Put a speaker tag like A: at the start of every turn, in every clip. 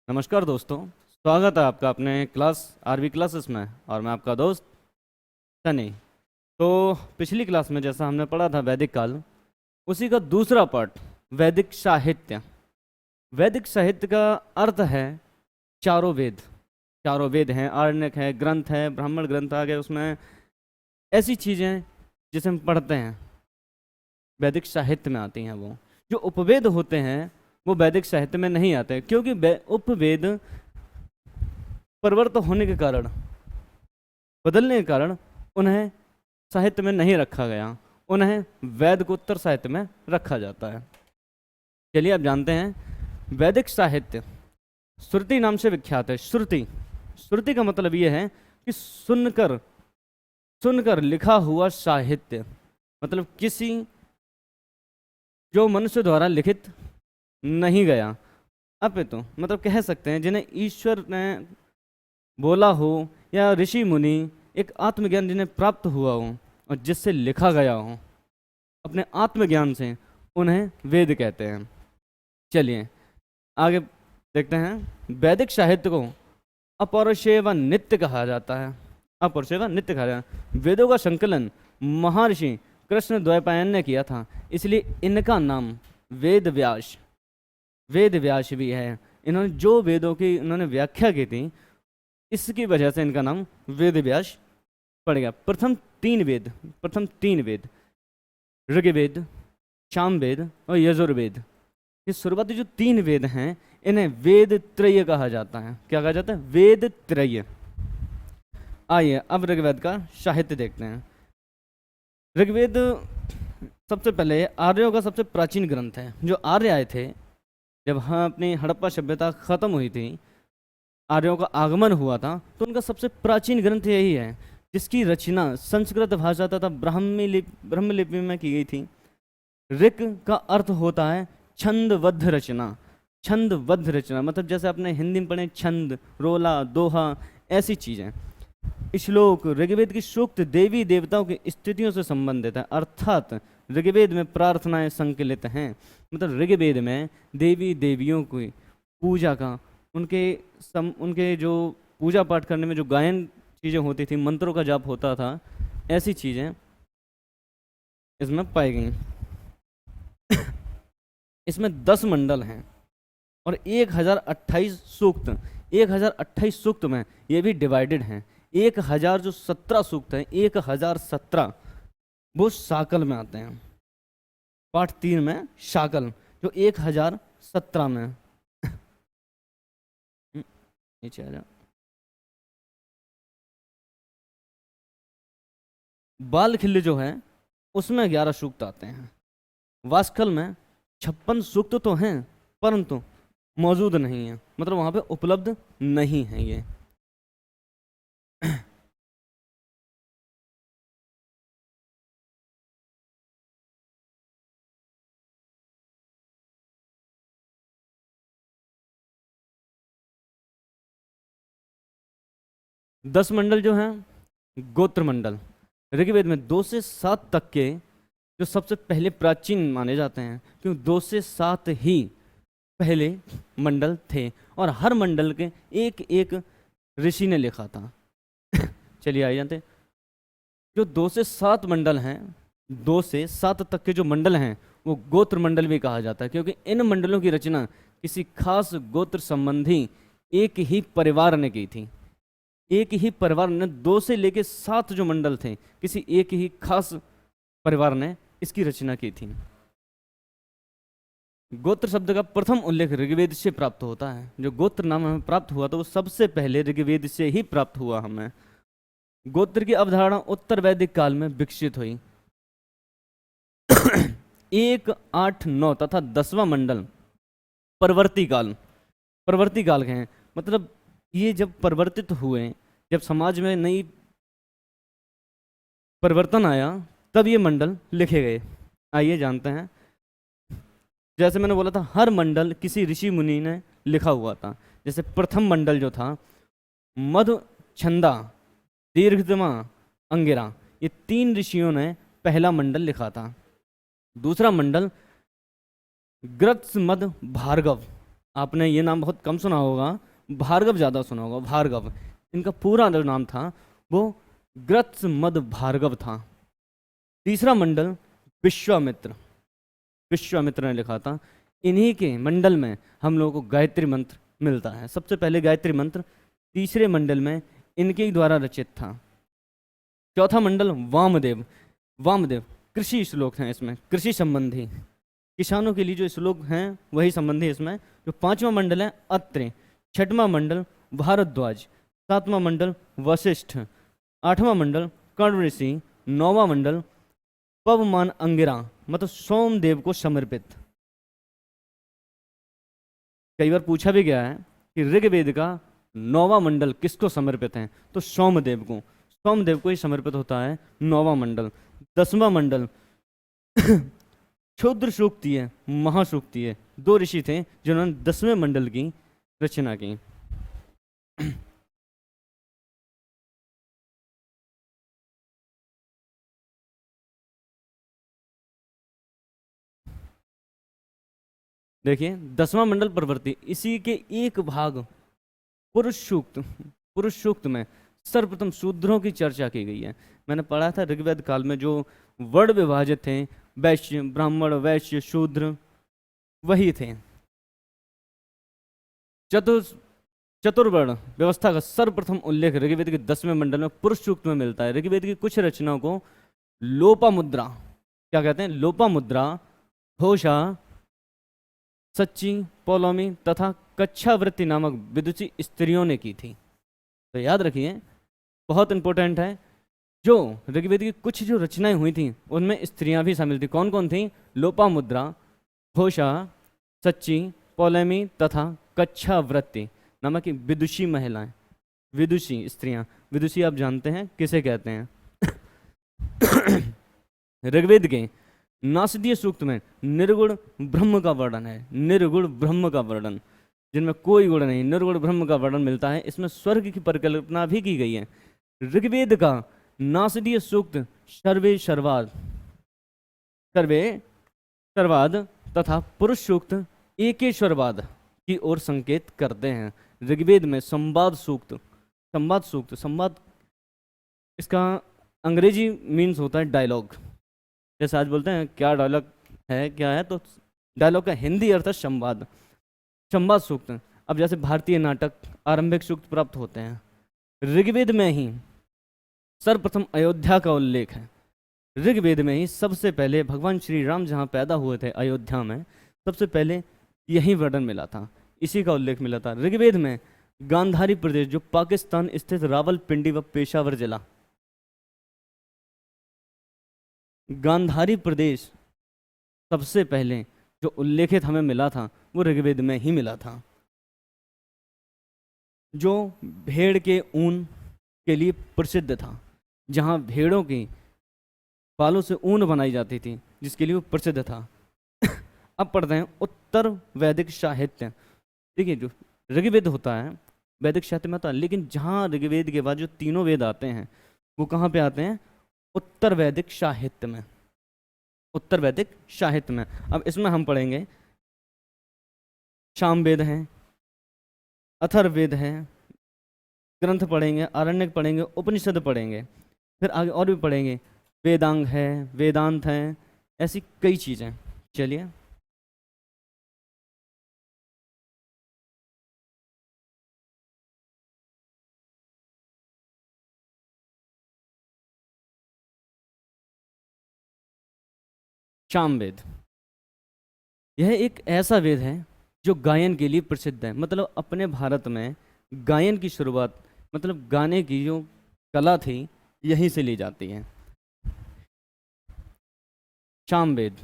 A: नमस्कार दोस्तों। स्वागत है आपका अपने क्लास आरवी क्लासेस में। और मैं आपका दोस्त सनी। तो पिछली क्लास में जैसा हमने पढ़ा था वैदिक काल, उसी का दूसरा पार्ट वैदिक साहित्य। वैदिक साहित्य का अर्थ है चारों वेद। चारों वेद हैं, आरण्यक है, ग्रंथ है, ब्राह्मण ग्रंथ आ गए, उसमें ऐसी चीज़ें जिसे हम पढ़ते हैं वैदिक साहित्य में आती हैं। वो जो उपवेद होते हैं वो वैदिक साहित्य में नहीं आते, क्योंकि उपवेद परिवर्तन होने के कारण, बदलने के कारण उन्हें साहित्य में नहीं रखा गया, उन्हें वैद को उत्तर साहित्य में रखा जाता है। चलिए अब जानते हैं वैदिक साहित्य श्रुति नाम से विख्यात है। श्रुति, श्रुति का मतलब यह है कि सुनकर सुनकर लिखा हुआ साहित्य, मतलब किसी जो मनुष्य द्वारा लिखित नहीं गया, अपितु मतलब कह सकते हैं जिन्हें ईश्वर ने बोला हो या ऋषि मुनि एक आत्मज्ञान जिन्हें प्राप्त हुआ हो और जिससे लिखा गया हो अपने आत्मज्ञान से, उन्हें वेद कहते हैं। चलिए आगे देखते हैं। वैदिक साहित्य को अपौरुषेय व नित्य कहा जाता है। अपौरुषेय व नित्य कहा जाता है। वेदों का संकलन महर्षि कृष्ण द्वैपायन ने किया था, इसलिए इनका नाम वेद व्यास, वेद व्यास भी है। इन्होंने जो वेदों की इन्होंने व्याख्या की थी, इसकी वजह से इनका नाम वेद व्यास पड़ गया। प्रथम तीन वेद ऋग्वेद, सामवेद और यजुर्वेद, ये शुरुआती जो तीन वेद हैं इन्हें वेद त्रय कहा जाता है। क्या कहा जाता है? वेद त्रय। आइए अब ऋग्वेद का साहित्य देखते हैं। ऋग्वेद सबसे पहले आर्यों का सबसे प्राचीन ग्रंथ है। जो आर्य आए थे, जब अपनी हड़प्पा सभ्यता खत्म हुई थी, आर्यों का आगमन हुआ था, तो उनका सबसे प्राचीन ग्रंथ यही है, जिसकी रचना संस्कृत भाषा तथा ब्रह्मलिपि में की गई थी। ऋक का अर्थ होता है छंदबद्ध रचना। छंदबद्ध रचना मतलब जैसे आपने हिंदी में पढ़े छंद, रोला, दोहा, ऐसी चीजें। श्लोक ऋग्वेद की सूक्त देवी देवताओं की स्थितियों से संबंधित है, अर्थात ऋग्वेद में प्रार्थनाएं संकलित हैं। मतलब ऋग्वेद में देवी देवियों की पूजा का, उनके जो पूजा पाठ करने में जो गायन चीज़ें होती थी, मंत्रों का जाप होता था, ऐसी चीज़ें इसमें पाई गई। इसमें 10 मंडल हैं और 1028 सूक्त। 1028 सूक्त में ये भी डिवाइडेड हैं। 1000 जो 17 सूक्त हैं, 1017 वो शाकल में आते हैं। पाठ 3 में शाकल, जो 1017 में नीचे आ जा। बाल खिल्ली जो है उसमें 11 सूक्त आते हैं। वास्कल में 56 सूक्त तो हैं परंतु मौजूद नहीं है, मतलब वहां पे उपलब्ध नहीं है ये। दस मंडल जो हैं गोत्र मंडल। ऋग्वेद में 2 से 7 तक के जो सबसे पहले प्राचीन माने जाते हैं, क्योंकि 2 से 7 ही पहले मंडल थे और हर मंडल के एक एक ऋषि ने लिखा था। चलिए आइए जानते हैं। जो 2 से 7 मंडल हैं, 2 से 7 तक के जो मंडल हैं वो गोत्र मंडल भी कहा जाता है, क्योंकि इन मंडलों की रचना किसी खास गोत्र संबंधी एक ही परिवार ने की थी। एक ही परिवार ने 2 से लेकर 7 जो मंडल थे, किसी एक ही खास परिवार ने इसकी रचना की थी। गोत्र शब्द का प्रथम उल्लेख ऋग्वेद से प्राप्त होता है। जो गोत्र नाम हमें प्राप्त हुआ तो वो सबसे पहले ऋग्वेद से ही प्राप्त हुआ हमें। गोत्र की अवधारणा उत्तर वैदिक काल में विकसित हुई। 1, 8, 9 तथा 10वां मंडल परवर्ती काल के हैं। मतलब ये जब परिवर्तित हुए, जब समाज में नई परिवर्तन आया, तब ये मंडल लिखे गए। आइए जानते हैं। जैसे मैंने बोला था, हर मंडल किसी ऋषि मुनि ने लिखा हुआ था। जैसे प्रथम मंडल जो था मधु, छंदा, दीर्घतमा, अंगिरा, ये 3 ऋषियों ने पहला मंडल लिखा था। दूसरा मंडल ग्रत्स, मद, भार्गव, आपने ये नाम बहुत कम सुना होगा, भार्गव ज़्यादा सुना होगा, भार्गव। इनका पूरा जो नाम था वो ग्रत्स मद भार्गव था। तीसरा मंडल विश्वामित्र, विश्वामित्र ने लिखा था। इन्हीं के मंडल में हम लोगों को गायत्री मंत्र मिलता है। सबसे पहले गायत्री मंत्र तीसरे मंडल में इनके ही द्वारा रचित था। चौथा मंडल वामदेव, वामदेव कृषि श्लोक हैं इसमें, कृषि संबंधी, किसानों के लिए जो श्लोक हैं वही संबंधी इसमें। जो पांचवा मंडल है अत्रि, छठवां मंडल भारद्वाज, सातवां मंडल वशिष्ठ, आठवां मंडल कर्ण ऋषि, नौवां मंडल पवमान अंगिरा, मतलब सोमदेव को समर्पित। कई बार पूछा भी गया है कि ऋग्वेद का नौवां मंडल किसको समर्पित है, तो सोमदेव को, सोमदेव को ही समर्पित होता है नौवां मंडल। 10वां मंडल क्षुद्र सूक्ति है, महासूक्ति है। 2 ऋषि थे जिन्होंने 10वें मंडल की रचना की। देखिए 10वां मंडल प्रवृत्ति, इसी के एक भाग पुरुष सूक्त, पुरुष सूक्त में सर्वप्रथम शूद्रों की चर्चा की गई है। मैंने पढ़ा था ऋग्वेद काल में जो वर्ण विभाजित थे, वैश्य, ब्राह्मण, वैश्य, शूद्र, वही थे। चतुर्वर्ण व्यवस्था का सर्वप्रथम उल्लेख ऋग्वेद के 10वें मंडल में पुरुष सूक्त में मिलता है। ऋग्वेद की कुछ रचनाओं को लोपामुद्रा, क्या कहते हैं, लोपामुद्रा, घोषा, सच्ची, पौलोमी तथा कच्छावृत्ति नामक विदुषी स्त्रियों ने की थी। तो याद रखिए, बहुत इंपॉर्टेंट है। जो ऋग्वेद की कुछ जो रचनाएं हुई थी उनमें स्त्रियां भी शामिल थी। कौन कौन थी? लोपामुद्रा, घोषा, सच्ची, पौलेमी तथा कच्छावृत्ति नामक विदुषी महिलाएं, विदुषी स्त्रियां। विदुषी आप जानते हैं किसे कहते हैं? ऋग्वेद के नासदीय सूक्त में निर्गुण ब्रह्म का वर्णन है, निर्गुण ब्रह्म का वर्णन, जिनमें कोई गुण नहीं, निर्गुण ब्रह्म का वर्णन मिलता है। इसमें स्वर्ग की परिकल्पना भी की गई है। ऋग्वेद का नासदीय सूक्त सर्वे सर्वाद, सर्वे सर्वाद तथा पुरुष सूक्त एकेश्वरवाद की ओर संकेत करते हैं। ऋग्वेद में संवाद सूक्त, संवाद सूक्त, संवाद इसका अंग्रेजी मीन्स होता है डायलॉग। जैसे आज बोलते हैं क्या डायलॉग है, क्या है, तो डायलॉग का हिंदी अर्थ है संवाद, संवाद सूक्त। अब जैसे भारतीय नाटक आरंभिक सूक्त प्राप्त होते हैं, ऋग्वेद में ही सर्वप्रथम अयोध्या का उल्लेख है। ऋग्वेद में ही सबसे पहले भगवान श्री राम जहाँ पैदा हुए थे अयोध्या में, सबसे पहले यही वर्णन मिला था, इसी का उल्लेख मिला था। ऋग्वेद में गांधारी प्रदेश, जो पाकिस्तान स्थित रावलपिंडी व पेशावर जिला, गांधारी प्रदेश सबसे पहले जो उल्लेखित हमें मिला था वो ऋग्वेद में ही मिला था, जो भेड़ के ऊन के लिए प्रसिद्ध था, जहाँ भेड़ों की बालों से ऊन बनाई जाती थी, जिसके लिए वो प्रसिद्ध था। अब पढ़ते हैं उत्तर वैदिक साहित्य। देखिए जो ऋग्वेद होता है वैदिक साहित्य में होता है, लेकिन जहाँ ऋग्वेद के बाद जो तीनों वेद आते हैं वो कहाँ पे आते हैं? उत्तर वैदिक साहित्य में, उत्तर वैदिक साहित्य में। अब इसमें हम पढ़ेंगे सामवेद है, अथर्ववेद है, ग्रंथ पढ़ेंगे, आरण्यक पढ़ेंगे, उपनिषद पढ़ेंगे, फिर आगे और भी पढ़ेंगे, वेदांग है, वेदांत है, ऐसी कई चीज़ें। चलिए सामवेद, यह एक ऐसा वेद है जो गायन के लिए प्रसिद्ध है। मतलब अपने भारत में गायन की शुरुआत, मतलब गाने की जो कला थी, यहीं से ली जाती है। सामवेद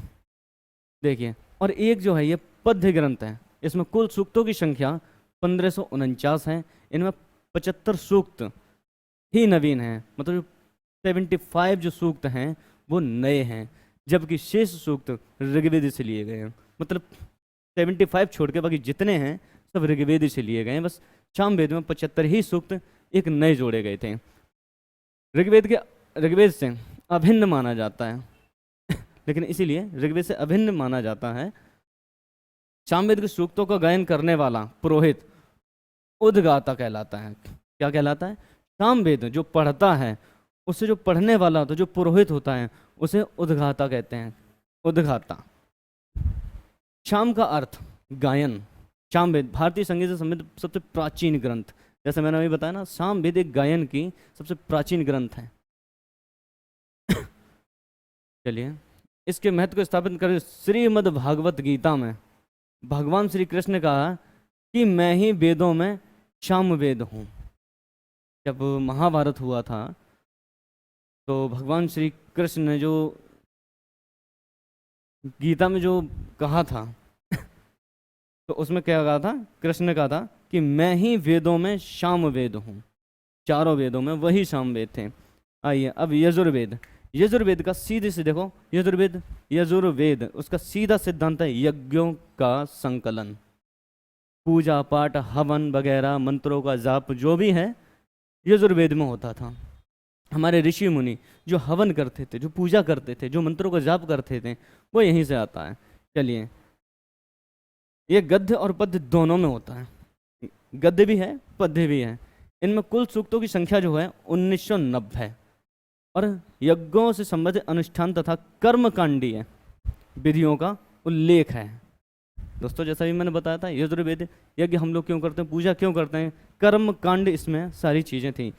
A: देखिए, और एक जो है ये पद्य ग्रंथ है। इसमें कुल सूक्तों की संख्या 1549 है। इनमें 75 सूक्त ही नवीन हैं, मतलब 75 जो सूक्त हैं वो नए हैं, जबकि शेष सूक्त ऋग्वेद से लिए गए हैं। मतलब 75 छोड़ के बाकी जितने हैं सब ऋग्वेद से लिए गए हैं। बस सामवेद में 75 ही सूक्त एक नए जोड़े गए थे। ऋग्वेद से अभिन्न माना जाता है। लेकिन इसीलिए ऋग्वेद से अभिन्न माना जाता है, सामवेद के सूक्तों का गायन करने वाला पुरोहित उद्गाता कहलाता है। क्या कहलाता है? सामवेद जो पढ़ता है, उससे जो पढ़ने वाला होता है, जो पुरोहित होता है, उसे उद्गाता कहते हैं। उद्गाता। शाम का अर्थ गायन। सामवेद भारतीय संगीत से संबंधित सबसे प्राचीन ग्रंथ, जैसे मैंने अभी बताया ना, सामवेद एक गायन की सबसे प्राचीन ग्रंथ है। चलिए, इसके महत्व को स्थापित कर श्रीमद् भागवत गीता में भगवान श्री कृष्ण ने कहा कि मैं ही वेदों में सामवेद हूँ। जब महाभारत हुआ था तो भगवान श्री कृष्ण ने जो गीता में जो कहा था तो उसमें क्या कहा था? कृष्ण ने कहा था कि मैं ही वेदों में सामवेद हूँ। चारों वेदों में वही सामवेद थे। आइए अब यजुर्वेद। यजुर्वेद का सीधे से देखो, यजुर्वेद उसका सीधा सिद्धांत है यज्ञों का संकलन। पूजा पाठ, हवन वगैरह, मंत्रों का जाप जो भी है यजुर्वेद में होता था। हमारे ऋषि मुनि जो हवन करते थे, जो पूजा करते थे, जो मंत्रों का जाप करते थे, वो यहीं से आता है। चलिए, ये गद्य और पद्य दोनों में होता है। गद्य भी है, पद्य भी है। इनमें कुल सूक्तों की संख्या जो है 1990 है और यज्ञों से संबंधित अनुष्ठान तथा कर्मकांडीय विधियों का उल्लेख है। दोस्तों, जैसा भी मैंने बताया था, यजुर्वेद यज्ञ हम लोग क्यों करते हैं, पूजा क्यों करते हैं, कर्म कांड, इसमें सारी चीजें थी।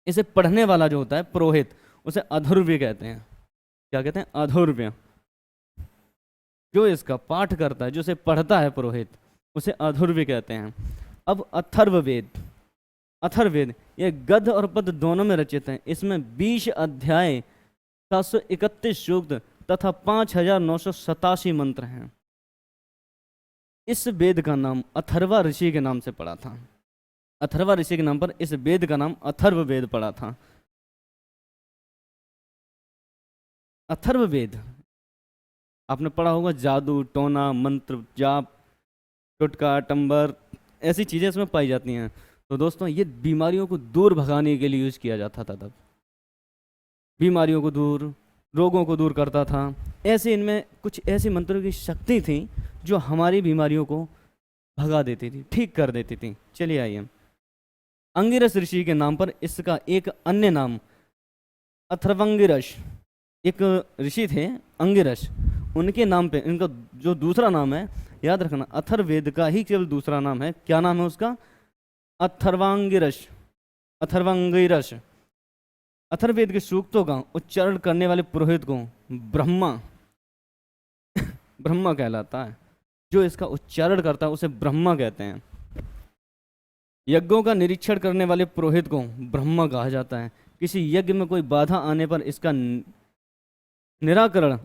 A: इसे पढ़ने वाला जो होता है पुरोहित, उसे अधुर्व्य कहते हैं। क्या कहते हैं? अधुर्व्य। जो इसका पाठ करता है, जो इसे पढ़ता है पुरोहित, उसे अधुर्व्य कहते हैं। अब अथर्ववेद। अथर्ववेद ये गद्य और पद्य दोनों में रचित है। इसमें 20 अध्याय, 731 सूक्त तथा 5987 मंत्र हैं। इस वेद का नाम अथर्वा ऋषि के नाम से पड़ा था। अथर्वा ऋषि के नाम पर इस वेद का नाम अथर्ववेद पड़ा था। अथर्ववेद आपने पढ़ा होगा, जादू टोना, मंत्र जाप, टुटका टंबर, ऐसी चीजें इसमें पाई जाती हैं। तो दोस्तों, ये बीमारियों को दूर भगाने के लिए यूज किया जाता था। तब बीमारियों को दूर, रोगों को दूर करता था। ऐसे इनमें कुछ ऐसी मंत्रों की शक्ति थी जो हमारी बीमारियों को भगा देती थी, ठीक कर देती थी। चलिए आइए, अंगिरस ऋषि के नाम पर इसका एक अन्य नाम अथर्वंगिरस, एक ऋषि थे अंगिरस, उनके नाम पे इनका जो दूसरा नाम है, याद रखना, अथर्ववेद का ही केवल दूसरा नाम है। क्या नाम है उसका? अथर्वांगिरस। अथर्वांगिरस। अथर्ववेद के सूक्तों का उच्चारण करने वाले पुरोहित को ब्रह्मा ब्रह्मा कहलाता है। जो इसका उच्चारण करता है उसे ब्रह्मा कहते हैं। यज्ञों का निरीक्षण करने वाले पुरोहित को ब्रह्मा कहा जाता है। किसी यज्ञ में कोई बाधा आने पर इसका निराकरण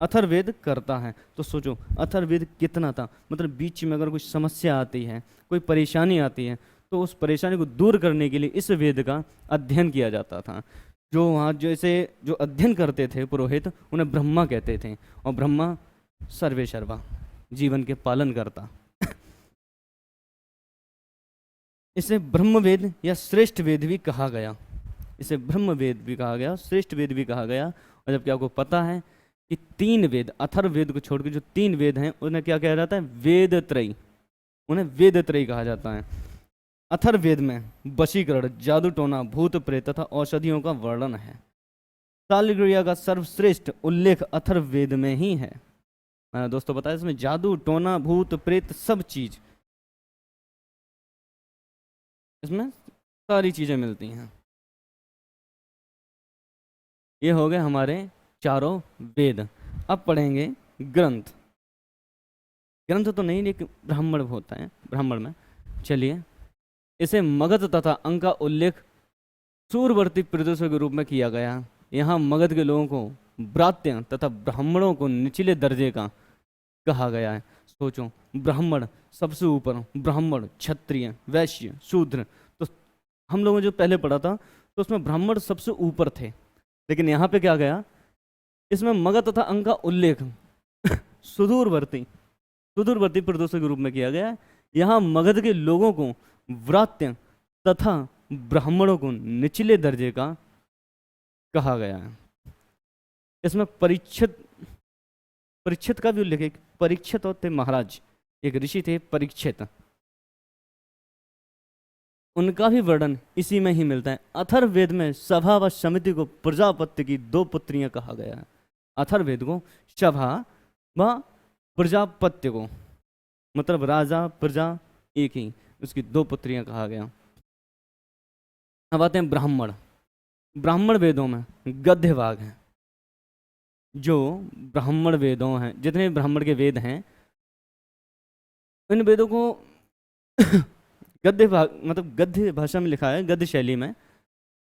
A: अथर्ववेद करता है। तो सोचो अथर्ववेद कितना था, मतलब बीच में अगर कोई समस्या आती है, कोई परेशानी आती है, तो उस परेशानी को दूर करने के लिए इस वेद का अध्ययन किया जाता था। जो वहाँ जैसे जो अध्ययन करते थे पुरोहित, उन्हें ब्रह्मा कहते थे। और ब्रह्मा सर्वे सर्वा, जीवन के पालन करता। इसे ब्रह्मवेद या श्रेष्ठ वेद भी कहा गया। इसे ब्रह्मवेद भी कहा गया, श्रेष्ठ वेद भी कहा गया। और जबकि आपको पता है कि 3 वेद, अथर्ववेद को छोड़कर जो 3 वेद हैं, उन्हें क्या कहा जाता है? वेद त्रयी। उन्हें वेद त्रयी कहा जाता है। अथर्ववेद में वशीकरण, जादू टोना, भूत प्रेत तथा औषधियों का वर्णन है। शाल्यक्रिया का सर्वश्रेष्ठ उल्लेख अथर्ववेद में ही है। मैंने दोस्तों बताया, इसमें जादू टोना, भूत प्रेत, सब चीज, इसमें सारी चीजें मिलती हैं। ये हो गए हमारे चारों वेद। अब पढ़ेंगे ग्रंथ। ग्रंथ तो नहीं, लेकिन ब्राह्मण होता है ब्राह्मण में। चलिए, इसे मगध तथा अंक का उल्लेख सूरवर्ती प्रदेशों के रूप में किया गया। यहाँ मगध के लोगों को ब्रात्य तथा ब्राह्मणों को निचले दर्जे का कहा गया है। सोचो, ब्राह्मण सबसे ऊपर, ब्राह्मण, क्षत्रिय, वैश्य, शूद्र। तो हम लोगों ने जो पहले पढ़ा था तो उसमें ब्राह्मण सबसे ऊपर थे, लेकिन यहाँ पे क्या गया, इसमें मगध तथा अंक का उल्लेख सुदूरवर्ती प्रदेशों के रूप में किया गया है। यहाँ मगध के लोगों को व्रात्य तथा ब्राह्मणों को निचले दर्जे का कहा गया है। इसमें परीक्षित परीक्षित का भी उल्लेख है। परीक्षित होते महाराज, एक ऋषि थे परीक्षित, उनका भी वर्णन इसी में ही मिलता है। अथर्ववेद में सभा व समिति को प्रजापत्य की 2 पुत्रियां कहा गया है। अथर्ववेद को सभा व प्रजापत्य को, मतलब राजा प्रजा एक ही, उसकी 2 पुत्रियां कहा गया। अब आते हैं ब्राह्मण। ब्राह्मण वेदों में गद्य भाग है। जो ब्राह्मण वेदों हैं, जितने ब्राह्मण के वेद हैं, इन वेदों को गद्य भाग, मतलब गद्य भाषा में लिखा है, गद्य शैली में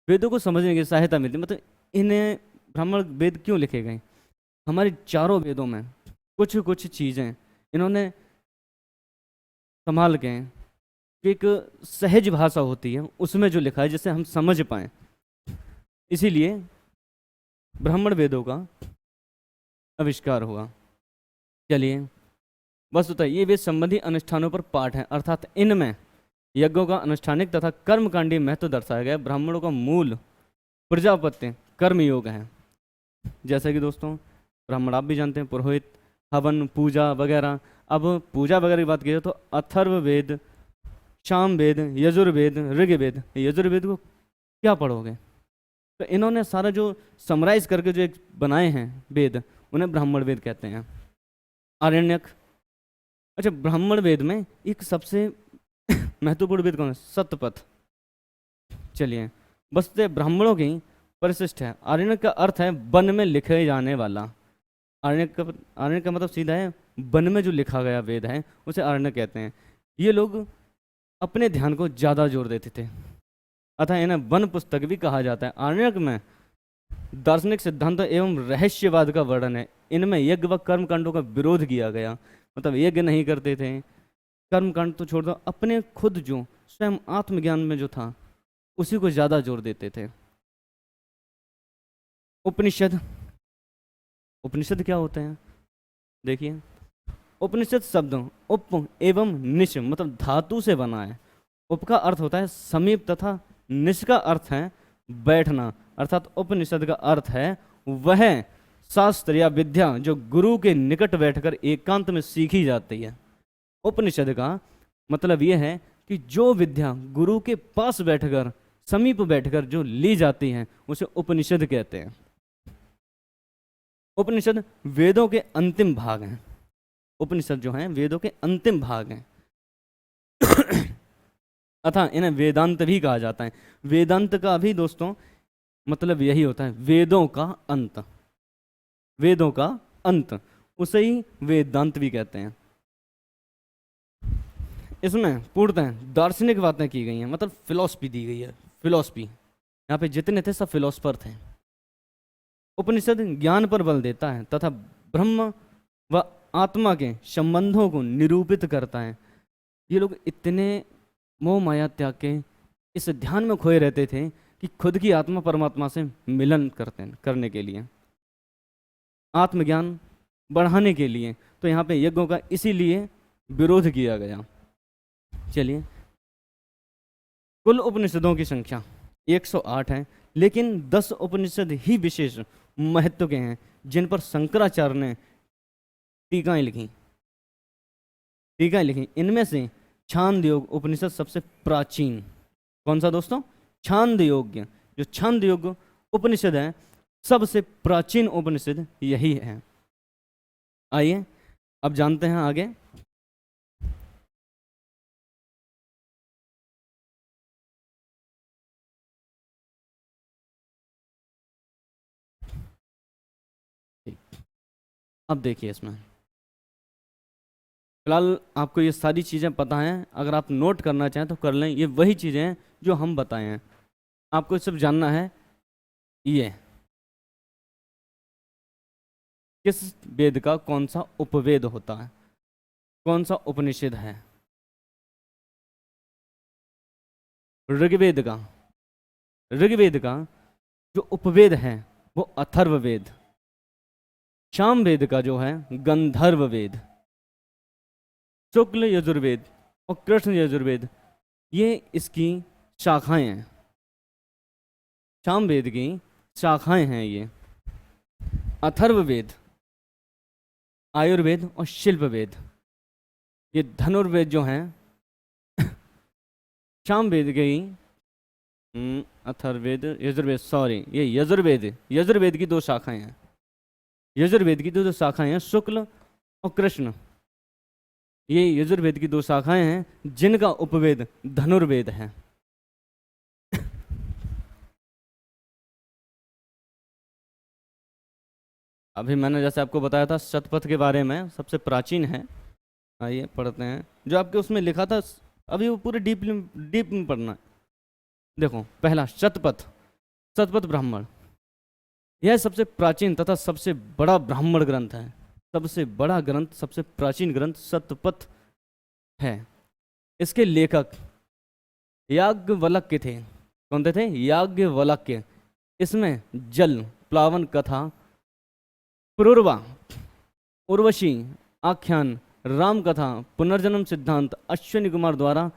A: वेदों को समझने की सहायता मिलती है। मतलब इन्हें ब्राह्मण वेद क्यों लिखे गए? हमारे चारों वेदों में कुछ कुछ चीज़ें इन्होंने संभाल के, एक सहज भाषा होती है उसमें जो लिखा है जिससे हम समझ पाएं, इसीलिए ब्राह्मण वेदों का आविष्कार हुआ। चलिए, वस्तुतः ये वेद संबंधी अनुष्ठानों पर पाठ है, अर्थात इनमें यज्ञों का अनुष्ठानिक तथा कर्मकांडी महत्व दर्शाया गया। ब्राह्मणों का मूल प्रजापत्य कर्मयोग है। जैसा कि दोस्तों ब्राह्मण आप भी जानते हैं, पुरोहित, हवन, पूजा वगैरह। अब पूजा वगैरह की बात की तो अथर्ववेद, सामवेद, यजुर्वेद, ऋग्वेद। यजुर्वेद को क्या पढ़ोगे? तो इन्होंने सारा जो समराइज करके जो एक बनाए हैं वेद, उन्हें ब्राह्मण वेद कहते हैं। आरण्यक। अच्छा, ब्राह्मण वेद में एक सबसे महत्वपूर्ण वेद कौन है? सतपथ। चलिए, वस्तुतः ब्राह्मणों की परिशिष्ट है। आरण्यक का अर्थ है वन में लिखे जाने वाला। आरण्यक का मतलब सीधा है वन में जो लिखा गया वेद है उसे आरण्यक कहते हैं। ये लोग अपने ध्यान को ज़्यादा जोर देते थे, अतः इन्हें वन पुस्तक भी कहा जाता है। आरण्यक में दार्शनिक सिद्धांत एवं रहस्यवाद का वर्णन है। इनमें यज्ञ व कर्मकांडों का विरोध किया गया, मतलब यज्ञ नहीं करते थे, कर्मकांड तो छोड़ दो, अपने खुद जो स्वयं आत्मज्ञान में जो था उसी को ज़्यादा जोर देते थे। उपनिषद। उपनिषद क्या होते हैं? देखिए, उपनिषद शब्द उप एवं निश, मतलब धातु से बना है। उप का अर्थ होता है समीप तथा निश का अर्थ है बैठना, अर्थात उपनिषद का अर्थ है वह शास्त्र या विद्या जो गुरु के निकट बैठकर एकांत में सीखी जाती है। उपनिषद का मतलब यह है कि जो विद्या गुरु के पास बैठकर, समीप बैठकर जो ली जाती है उसे उपनिषद कहते हैं। उपनिषद वेदों के अंतिम भाग हैं। उपनिषद जो हैं वेदों के अंतिम भाग हैं अतः इन्हें वेदांत भी कहा जाता है। वेदांत का भी दोस्तों मतलब यही होता है, वेदों का अंत। वेदों का अंत, उसे ही वेदांत भी कहते हैं। इसमें पूर्णतः दार्शनिक बातें की गई हैं, मतलब फिलॉसफी दी गई है। फिलॉसफी, यहाँ पे जितने थे सब फिलॉसफर थे। उपनिषद ज्ञान पर बल देता है तथा ब्रह्म व आत्मा के संबंधों को निरूपित करता है। ये लोग इतने मोह माया त्याग के इस ध्यान में खोए रहते थे कि खुद की आत्मा परमात्मा से मिलन करने के लिए, आत्मज्ञान बढ़ाने के लिए, तो यहाँ पे यज्ञों का इसीलिए विरोध किया गया। चलिए, कुल उपनिषदों की संख्या 108 है, लेकिन 10 उपनिषद ही विशेष महत्व के हैं जिन पर शंकराचार्य ने टीकाएं लिखी। इनमें से छांदयोग उपनिषद सबसे प्राचीन। कौन सा दोस्तों? छांदयोग्य। जो छांदयोग उपनिषद है सबसे प्राचीन उपनिषद यही है। आइए अब जानते हैं आगे। अब देखिए, इसमें फिलहाल आपको ये सारी चीज़ें पता हैं, अगर आप नोट करना चाहें तो कर लें। ये वही चीज़ें हैं जो हम बताए हैं, आपको सिर्फ जानना है ये किस वेद का कौन सा उपवेद होता है, कौन सा उपनिषद है। ऋग्वेद का जो उपवेद है वो अथर्ववेद। सामवेद का जो है गंधर्व वेद। शुक्ल यजुर्वेद और कृष्ण यजुर्वेद ये इसकी शाखाएं हैं। सामवेद की शाखाएं हैं ये। अथर्ववेद आयुर्वेद और शिल्प वेद। ये धनुर्वेद जो हैं सामवेद के ही अथर्ववेद यजुर्वेद, सॉरी ये यजुर्वेद, यजुर्वेद की दो शाखाएं हैं। यजुर्वेद की दो शाखाएं हैं, शुक्ल और कृष्ण। ये यजुर्वेद की दो शाखाएं हैं जिनका उपवेद धनुर्वेद है। अभी मैंने जैसे आपको बताया था शतपथ के बारे में, सबसे प्राचीन है। आइए पढ़ते हैं जो आपके उसमें लिखा था। अभी वो पूरे डीप डीप में पढ़ना है। देखो पहला शतपथ, शतपथ ब्राह्मण, यह सबसे प्राचीन तथा सबसे बड़ा ब्राह्मण ग्रंथ है। सबसे बड़ा ग्रंथ, सबसे प्राचीन ग्रंथ शतपथ है। इसके लेखक याज्ञवल्क्य थे। कौन थे? याज्ञवल्क्य। इसमें जल, प्लावन कथा, पुरुरवा, उर्वशी, आख्यान, राम कथा, पुनर्जन्म सिद्धांत, अश्विनी कुमार द्वारा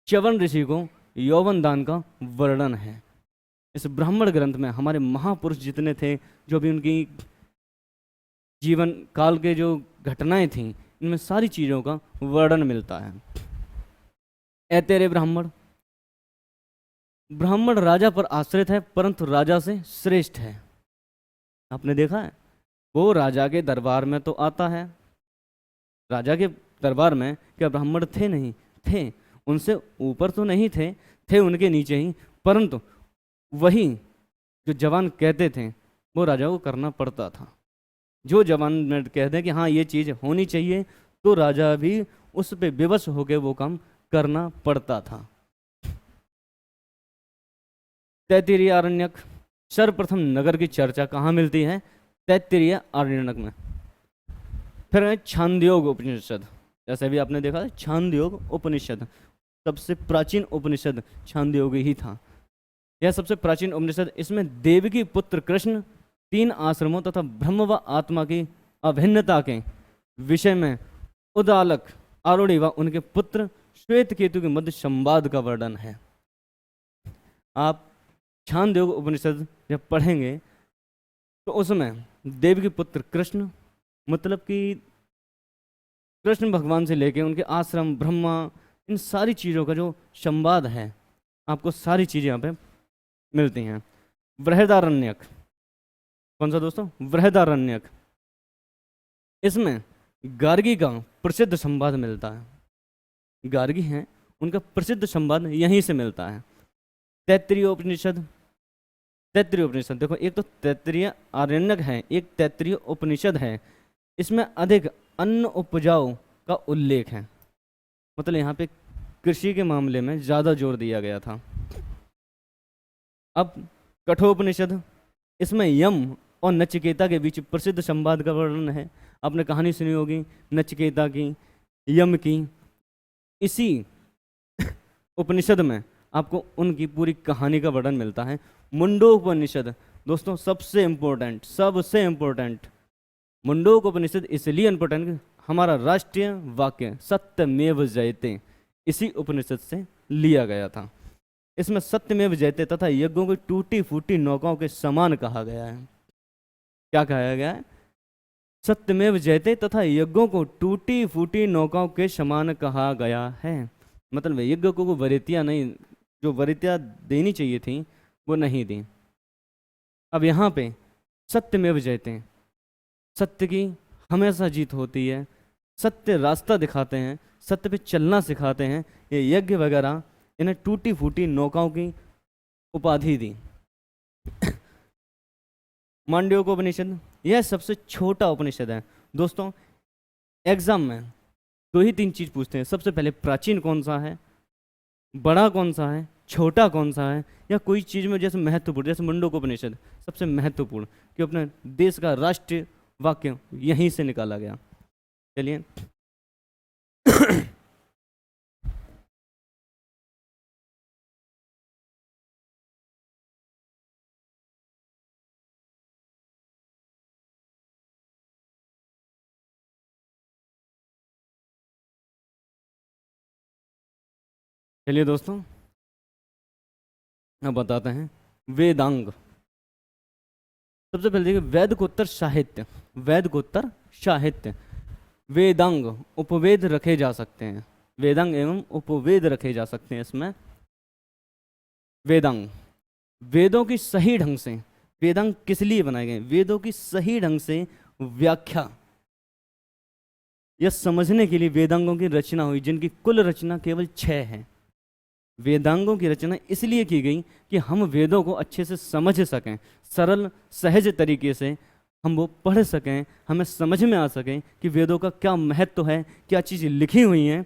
A: च्यवन ऋषि को यौवन दान का वर्णन है। इस ब्राह्मण ग्रंथ में हमारे महापुरुष जितने थे, जो भी उनकी जीवन काल के जो घटनाएं थीं, इनमें सारी चीज़ों का वर्णन मिलता है। ऐतेरे ब्राह्मण, ब्राह्मण राजा पर आश्रित है परंतु राजा से श्रेष्ठ है। आपने देखा है, वो राजा के दरबार में तो आता है। राजा के दरबार में क्या ब्राह्मण थे? नहीं थे। उनसे ऊपर तो नहीं थे, थे उनके नीचे ही, परंतु वही जो जवान कहते थे वो राजा को करना पड़ता था। जो जवान कहते हैं कि हाँ ये चीज़ होनी चाहिए, तो राजा भी उस पर विवश होकर वो काम करना पड़ता था। तैत्तिरीय आरण्यक, सर्वप्रथम नगर की चर्चा कहाँ मिलती है? तैत्तिरीय आरण्यक में। फिर है छांदयोग उपनिषद, जैसे भी आपने देखा छांदयोग उपनिषद, सबसे प्राचीन उपनिषद छांदयोग ही था। यह सबसे प्राचीन उपनिषद, इसमें देवकी पुत्र कृष्ण तीन आश्रमों तथा ब्रह्म व आत्मा की अभिन्नता के विषय में उदालक, आरूढ़ी व उनके पुत्र श्वेत केतु के मध्य संवाद का वर्णन है। आप छांदयोग उपनिषद जब पढ़ेंगे तो उसमें देवकी पुत्र कृष्ण, मतलब कि कृष्ण भगवान से लेके उनके आश्रम, ब्रह्मा, इन सारी चीज़ों का जो संवाद है, आपको सारी चीज़ें यहाँ पे मिलती हैं। बृहदारण्यक, कौन सा दोस्तों? बृहदारण्यक। इसमें गार्गी का प्रसिद्ध संवाद मिलता है। गार्गी हैं, उनका प्रसिद्ध संवाद यहीं से मिलता है। तैत्तिरीय उपनिषद, तैत्तिरीय उपनिषद देखो, एक तो तैत्तिरीय आरण्यक है, एक तैत्तिरीय उपनिषद है। इसमें अधिक अन्न उपजाऊ का उल्लेख है, मतलब यहाँ पे कृषि के मामले में ज़्यादा जोर दिया गया था। अब कठोपनिषद, इसमें यम और नचिकेता के बीच प्रसिद्ध संवाद का वर्णन है। आपने कहानी सुनी होगी नचिकेता की, यम की। इसी उपनिषद में आपको उनकी पूरी कहानी का वर्णन मिलता है। मुंडोपनिषद दोस्तों सबसे इम्पोर्टेंट, सबसे इम्पोर्टेंट। मुंडोपनिषद इसलिए इम्पोर्टेंट, हमारा राष्ट्रीय वाक्य सत्यमेव जयते इसी उपनिषद से लिया गया था। इसमें सत्यमेव जयते तथा यज्ञों को टूटी फूटी नौकाओं के समान कहा गया है। क्या कहा गया है? सत्यमेव जयते तथा यज्ञों को टूटी फूटी नौकाओं के समान कहा गया है। मतलब यज्ञ को वरीतियाँ नहीं, जो वरीतियाँ देनी चाहिए थी वो नहीं दी। अब यहाँ पे सत्यमेव जयते, सत्य की हमेशा जीत होती है, सत्य रास्ता दिखाते हैं, सत्य पे चलना सिखाते हैं। ये यज्ञ वगैरह इन्हें टूटी फूटी नौकाओं की उपाधि दी। मांडव्योपनिषद, यह सबसे छोटा उपनिषद है। दोस्तों एग्जाम में दो ही तीन चीज पूछते हैं, सबसे पहले प्राचीन कौन सा है, बड़ा कौन सा है, छोटा कौन सा है, या कोई चीज में जैसे महत्वपूर्ण, जैसे मुंडकोपनिषद सबसे महत्वपूर्ण, कि अपने देश का राष्ट्रीय वाक्य यहीं से निकाला गया। चलिए चलिए दोस्तों अब बताते हैं वेदांग। सबसे पहले देखिए वैदिकोत्तर साहित्य, वैदिकोत्तर साहित्य, वेदांग उपवेद रखे जा सकते हैं, वेदांग एवं उपवेद रखे जा सकते हैं इसमें। वेदांग, वेदों की सही ढंग से, वेदांग किस लिए बनाए गए, वेदों की सही ढंग से व्याख्या यह समझने के लिए वेदांगों की रचना हुई, जिनकी कुल रचना केवल 6 है। वेदांगों की रचना इसलिए की गई कि हम वेदों को अच्छे से समझ सकें, सरल सहज तरीके से हम वो पढ़ सकें, हमें समझ में आ सकें कि वेदों का क्या महत्व है, क्या चीज़ लिखी हुई हैं,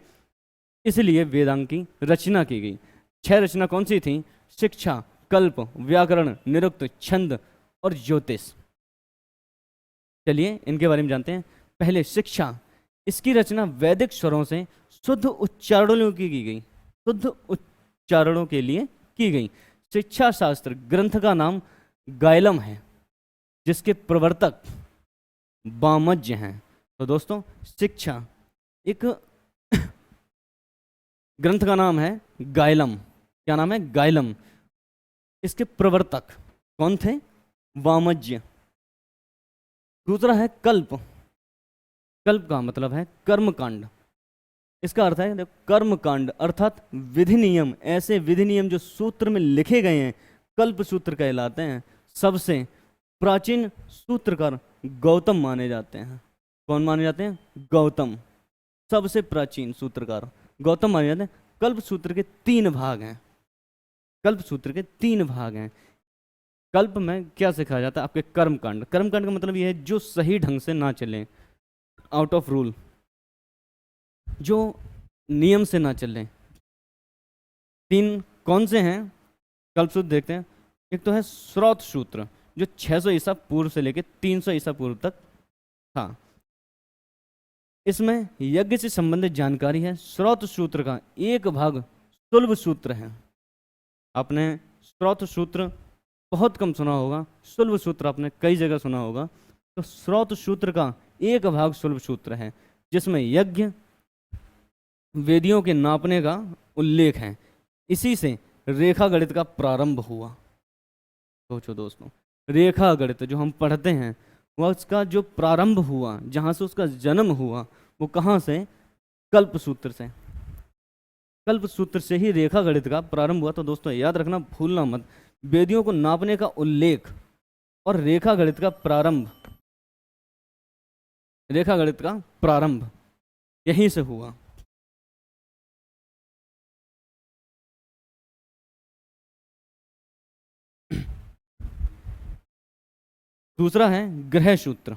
A: इसलिए वेदांग की रचना की गई। 6 रचना कौन सी थी? शिक्षा, कल्प, व्याकरण, निरुक्त, छंद और ज्योतिष। चलिए इनके बारे में जानते हैं। पहले शिक्षा, इसकी रचना वैदिक स्वरों से शुद्ध उच्चारणों की गई, शुद्ध उच्चारणों के लिए की गई। शिक्षा शास्त्र ग्रंथ का नाम गायलम है, जिसके प्रवर्तक वामज्य हैं। तो दोस्तों शिक्षा एक ग्रंथ का नाम है गायलम। क्या नाम है? गायलम। इसके प्रवर्तक कौन थे? वामज्य। दूसरा है कल्प, कल्प का मतलब है कर्मकांड। इसका अर्थ है कर्मकांड अर्थात विधि नियम, ऐसे विधि नियम जो सूत्र में लिखे गए हैं, कल्प सूत्र कहलाते हैं। सबसे प्राचीन सूत्रकार गौतम माने जाते हैं। कौन माने जाते हैं? गौतम। सबसे प्राचीन सूत्रकार गौतम माने जाते हैं। कल्प सूत्र के 3 भाग हैं, कल्प सूत्र के 3 भाग हैं। कल्प में क्या सिखाया जाता है? आपके कर्मकांड। कर्मकांड का मतलब यह है जो सही ढंग से ना चले, आउट ऑफ रूल, जो नियम से ना चले। 3 कौन से हैं? कल्प सूत्र देखते हैं। एक तो है स्रोत सूत्र, जो 600 ईसा पूर्व से लेकर 300 ईसा पूर्व तक था। इसमें यज्ञ से संबंधित जानकारी है। स्रोत सूत्र का एक भाग सुलभ सूत्र है। आपने स्रोत सूत्र बहुत कम सुना होगा, सुलभ सूत्र आपने कई जगह सुना होगा। तो स्रोत सूत्र का एक भाग सुलभ सूत्र है, जिसमें यज्ञ वेदियों के नापने का उल्लेख है। इसी से रेखा गणित का प्रारंभ हुआ। सोचो दोस्तों, रेखा गणित जो हम पढ़ते हैं वह उसका जो प्रारंभ हुआ, जहाँ से उसका जन्म हुआ, वो कहाँ से? कल्प सूत्र से। कल्प सूत्र से ही रेखा गणित का प्रारंभ हुआ। तो दोस्तों याद रखना, भूलना मत, वेदियों को नापने का उल्लेख और रेखा गणित का प्रारंभ, रेखा गणित का प्रारंभ यहीं से हुआ। दूसरा है ग्रह सूत्र।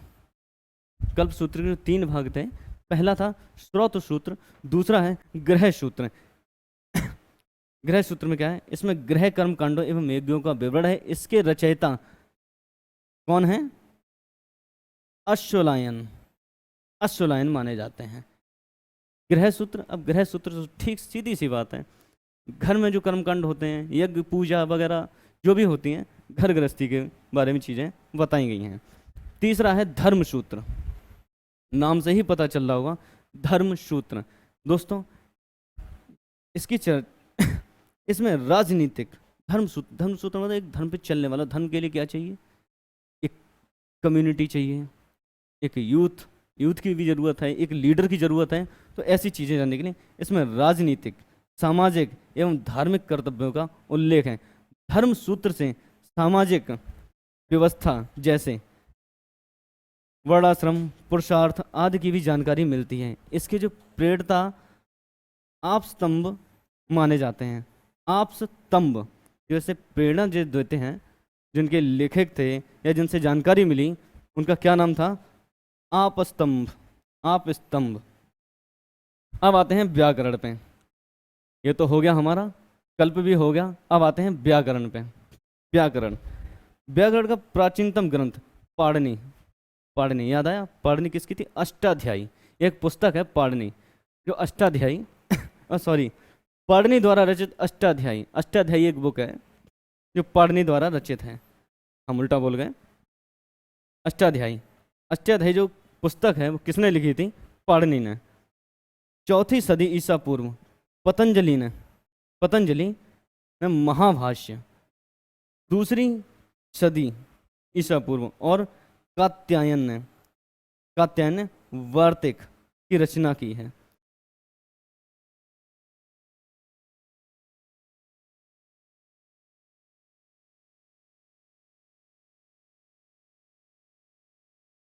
A: कल्प सूत्र के 3 भाग थे। पहला था स्रोत सूत्र, दूसरा है ग्रह सूत्र। ग्रह सूत्र में क्या है? इसमें ग्रह कर्म कांडों एवं यज्ञों का विवरण है। इसके रचयिता कौन है? अश्वलायन, अश्वलायन माने जाते हैं। ग्रह सूत्र, अब ग्रह सूत्र तो ठीक सीधी सी बात है, घर में जो कर्मकांड होते हैं, यज्ञ पूजा वगैरह जो भी होती हैं, घर गृहस्थी के बारे में चीज़ें बताई गई हैं। तीसरा है धर्म सूत्र, नाम से ही पता चल रहा होगा, धर्म सूत्र। दोस्तों इसकी इसमें राजनीतिक धर्म सूत्र, धर्म सूत्र मतलब एक धर्म पे चलने वाला। धर्म के लिए क्या चाहिए? एक कम्युनिटी चाहिए, एक यूथ, यूथ की भी ज़रूरत है, एक लीडर की ज़रूरत है। तो ऐसी चीज़ें जानने के लिए इसमें राजनीतिक, सामाजिक एवं धार्मिक कर्तव्यों का उल्लेख है। धर्म सूत्र से सामाजिक व्यवस्था जैसे वर्णाश्रम, पुरुषार्थ आदि की भी जानकारी मिलती है। इसके जो प्रेरणा आप स्तंभ माने जाते हैं, आप स्तंभ जैसे प्रेरणा जो देते हैं, जिनके लेखक थे या जिनसे जानकारी मिली, उनका क्या नाम था? आप स्तंभ, आप स्तंभ। अब आते हैं व्याकरण पे। ये तो हो गया हमारा, कल्प भी हो गया। अब आते हैं व्याकरण पे। व्याकरण, व्याकरण का प्राचीनतम ग्रंथ पाणिनि। पाणिनि याद आया? पाणिनि किसकी थी? अष्टाध्यायी। एक पुस्तक है पाणिनि, जो अष्टाध्यायी सॉरी पाणिनि द्वारा रचित अष्टाध्यायी। अष्टाध्यायी एक बुक है जो पाणिनि द्वारा रचित है। हम उल्टा बोल गए। अष्टाध्यायी, अष्टाध्यायी जो पुस्तक है वो किसने लिखी थी? पाणिनि ने। 4वीं सदी ईसा पूर्व पतंजलि ने महाभाष्य। 2री सदी ईसा पूर्व। और कात्यायन ने वार्तिक की रचना की है।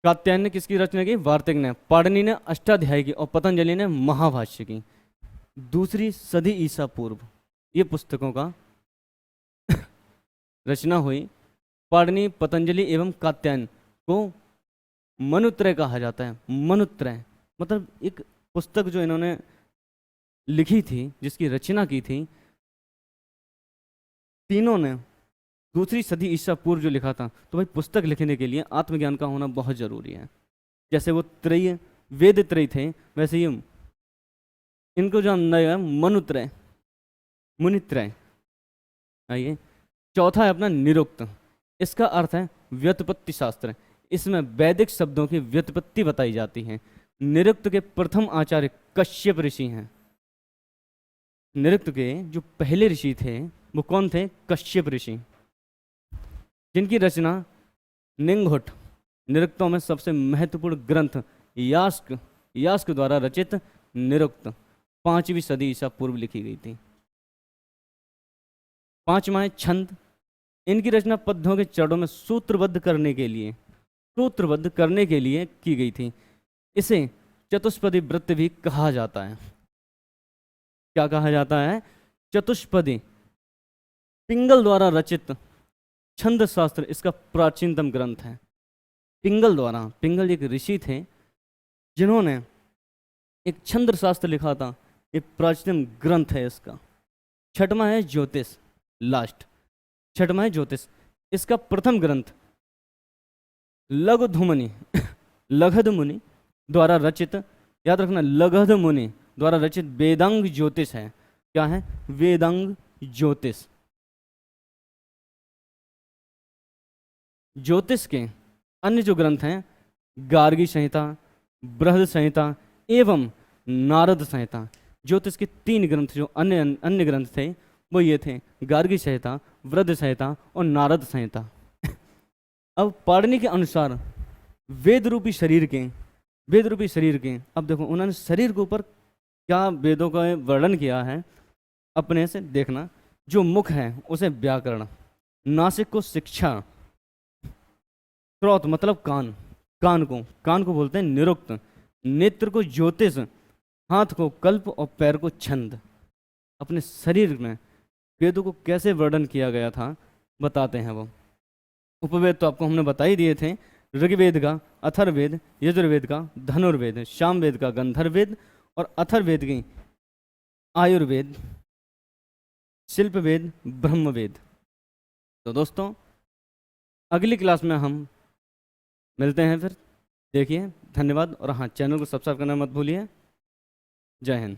A: कात्यायन ने किसकी रचना की? वार्तिक ने। पाणिनि ने अष्टाध्यायी की और पतंजलि ने महाभाष्य की। दूसरी सदी ईसा पूर्व ये पुस्तकों का रचना हुई। पाणिनि, पतंजलि एवं कात्यायन को मनुत्रय कहा जाता है। मनुत्रय मतलब एक पुस्तक जो इन्होंने लिखी थी, जिसकी रचना की थी, तीनों ने दूसरी सदी ईसा पूर्व जो लिखा था। तो भाई पुस्तक लिखने के लिए आत्मज्ञान का होना बहुत जरूरी है। जैसे वो त्रय वेद त्रय थे, वैसे ये इनको जो नया मनुत्रय, मुनित्रय। आइए, चौथा है अपना निरुक्त। इसका अर्थ है व्युत्पत्ति शास्त्र। इसमें वैदिक शब्दों की व्युत्पत्ति बताई जाती है। निरुक्त के प्रथम आचार्य कश्यप ऋषि हैं। निरुक्त के जो पहले ऋषि थे वो कौन थे? कश्यप ऋषि, जिनकी रचना निंघुट, निरुक्तों में सबसे महत्वपूर्ण ग्रंथ यास्क द्वारा रचित निरुक्त 5वीं सदी ईसा पूर्व लिखी गई थी। पांचवा है छंद। इनकी रचना पद्यों के चरणों में सूत्रबद्ध करने के लिए की गई थी। इसे चतुष्पदी वृत्त भी कहा जाता है। क्या कहा जाता है? चतुष्पदी। पिंगल द्वारा रचित छंद शास्त्र इसका प्राचीनतम ग्रंथ है। पिंगल एक ऋषि थे जिन्होंने एक छंद शास्त्र लिखा था। एक प्राचीनतम ग्रंथ है इसका। छठवां है ज्योतिष, लास्ट। छठवां है ज्योतिष। इसका प्रथम ग्रंथ लगध मुनि द्वारा रचित, याद रखना, लगध मुनि द्वारा रचित वेदांग ज्योतिष है। क्या है? वेदांग ज्योतिष। ज्योतिष के अन्य जो ग्रंथ हैं, गार्गी संहिता, बृहद संहिता एवं नारद संहिता। ज्योतिष के 3 ग्रंथ जो अन्य ग्रंथ थे वो ये थे, गार्गी संहिता, वृहद संहिता और नारद संहिता। अब पाणिनि के अनुसार वेद रूपी शरीर के अब देखो उन्होंने शरीर के ऊपर क्या वेदों का वर्णन किया है अपने से देखना। जो मुख है उसे व्याकरण, नासिक को शिक्षा, श्रोत मतलब कान को बोलते हैं निरुक्त, नेत्र को ज्योतिष, हाथ को कल्प और पैर को छंद। अपने शरीर में वेदों को कैसे वर्णन किया गया था बताते हैं वो। उपवेद तो आपको हमने बता ही दिए थे। ऋग्वेद का अथर्ववेद, यजुर्वेद का धनुर्वेद, सामवेद का गंधर्ववेद और अथर्ववेद की आयुर्वेद, शिल्पवेद, ब्रह्मवेद। तो दोस्तों अगली क्लास में हम मिलते हैं फिर। देखिए, धन्यवाद। और हाँ, चैनल को सब्सक्राइब करना मत भूलिए। जय हिंद।